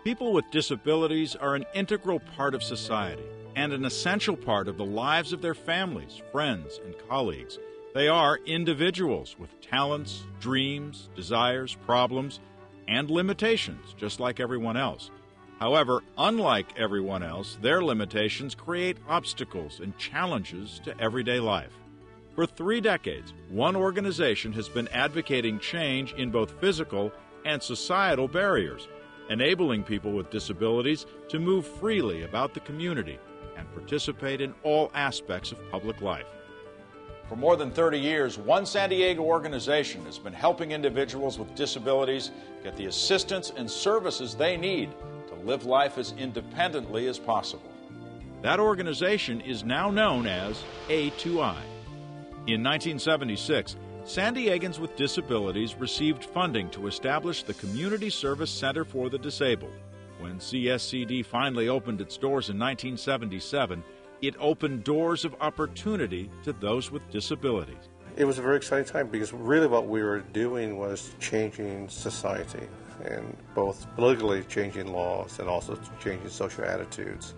People with disabilities are an integral part of society and an essential part of the lives of their families, friends, and colleagues. They are individuals with talents, dreams, desires, problems, and limitations, just like everyone else. However, unlike everyone else, their limitations create obstacles and challenges to everyday life. For 3 decades, one organization has been advocating change in both physical and societal barriers, enabling people with disabilities to move freely about the community and participate in all aspects of public life. For more than 30 years, one San Diego organization has been helping individuals with disabilities get the assistance and services they need to live life as independently as possible. That organization is now known as A2I. In 1976, San Diegans with disabilities received funding to establish the Community Service Center for the Disabled. When CSCD finally opened its doors in 1977, it opened doors of opportunity to those with disabilities. It was a very exciting time because really what we were doing was changing society, and both politically changing laws and also changing social attitudes.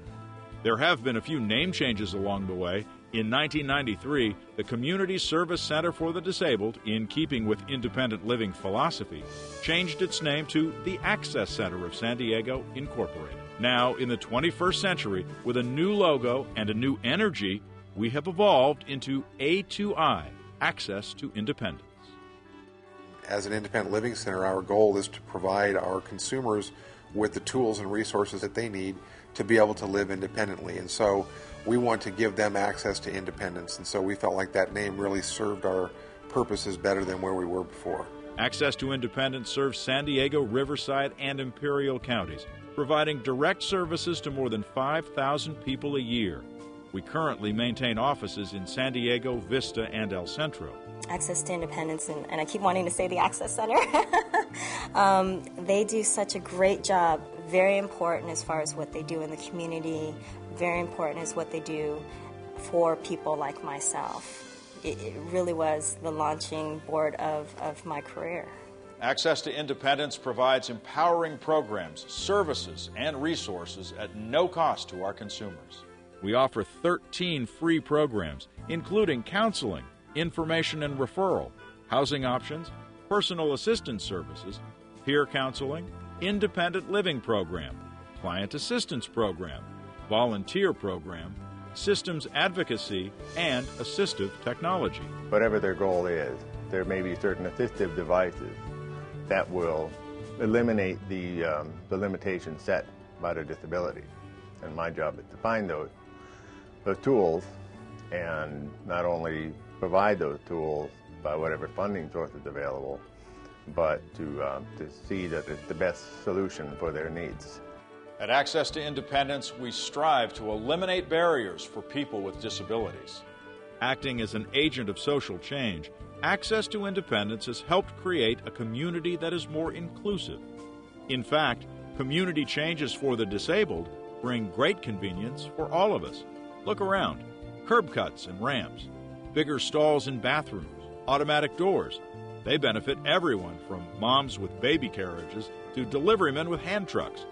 There have been a few name changes along the way. In 1993, the Community Service Center for the Disabled, in keeping with independent living philosophy, changed its name to the Access Center of San Diego, Incorporated. Now, in the 21st century, with a new logo and a new energy, we have evolved into A2I, Access to Independence. As an independent living center, our goal is to provide our consumers with the tools and resources that they need to be able to live independently. And so we want to give them access to independence. And so we felt like that name really served our purposes better than where we were before. Access to Independence serves San Diego, Riverside, and Imperial counties, providing direct services to more than 5,000 people a year. We currently maintain offices in San Diego, Vista, and El Centro. Access to Independence, and I keep wanting to say the Access Center. They do such a great job, very important as far as what they do in the community, very important as what they do for people like myself. It really was the launching board of my career. Access to Independence provides empowering programs, services, and resources at no cost to our consumers. We offer 13 free programs, including counseling, information and referral, housing options, personal assistance services, peer counseling, independent living program, client assistance program, volunteer program, systems advocacy, and assistive technology. Whatever their goal is, there may be certain assistive devices that will eliminate the limitations set by their disability. And my job is to find those tools and not only provide those tools by whatever funding source is available, but to see that it's the best solution for their needs. At Access to Independence, we strive to eliminate barriers for people with disabilities. Acting as an agent of social change, Access to Independence has helped create a community that is more inclusive. In fact, community changes for the disabled bring great convenience for all of us. Look around. Curb cuts and ramps, bigger stalls in bathrooms, automatic doors. They benefit everyone from moms with baby carriages to deliverymen with hand trucks.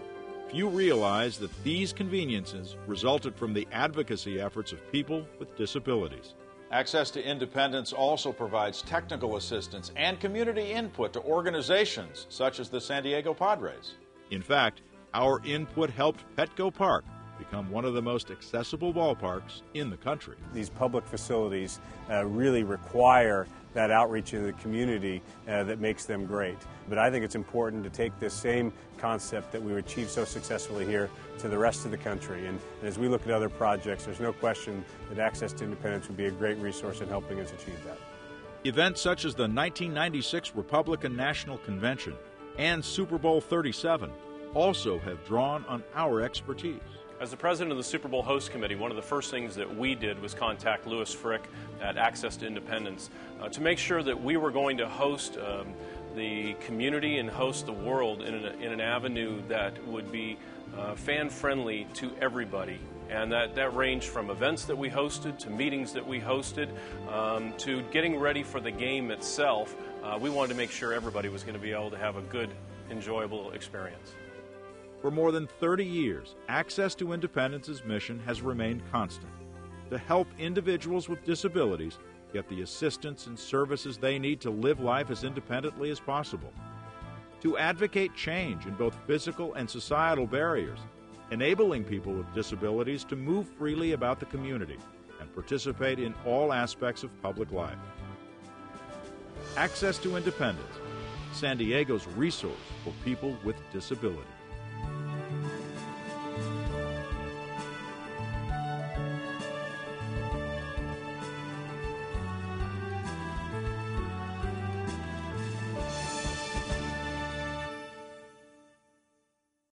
Few realize that these conveniences resulted from the advocacy efforts of people with disabilities. Access to Independence also provides technical assistance and community input to organizations such as the San Diego Padres. In fact, our input helped Petco Park become one of the most accessible ballparks in the country. These public facilities really require that outreach into the community that makes them great. But I think it's important to take this same concept that we achieved so successfully here to the rest of the country. And as we look at other projects, there's no question that Access to Independence would be a great resource in helping us achieve that. Events such as the 1996 Republican National Convention and Super Bowl 37 also have drawn on our expertise. As the president of the Super Bowl host committee, one of the first things that we did was contact Louis Frick at Access to Independence to make sure that we were going to host the community and host the world in an avenue that would be fan-friendly to everybody. And that ranged from events that we hosted to meetings that we hosted to getting ready for the game itself. We wanted to make sure everybody was going to be able to have a good, enjoyable experience. For more than 30 years, Access to Independence's mission has remained constant: to help individuals with disabilities get the assistance and services they need to live life as independently as possible, to advocate change in both physical and societal barriers, enabling people with disabilities to move freely about the community and participate in all aspects of public life. Access to Independence, San Diego's resource for people with disabilities.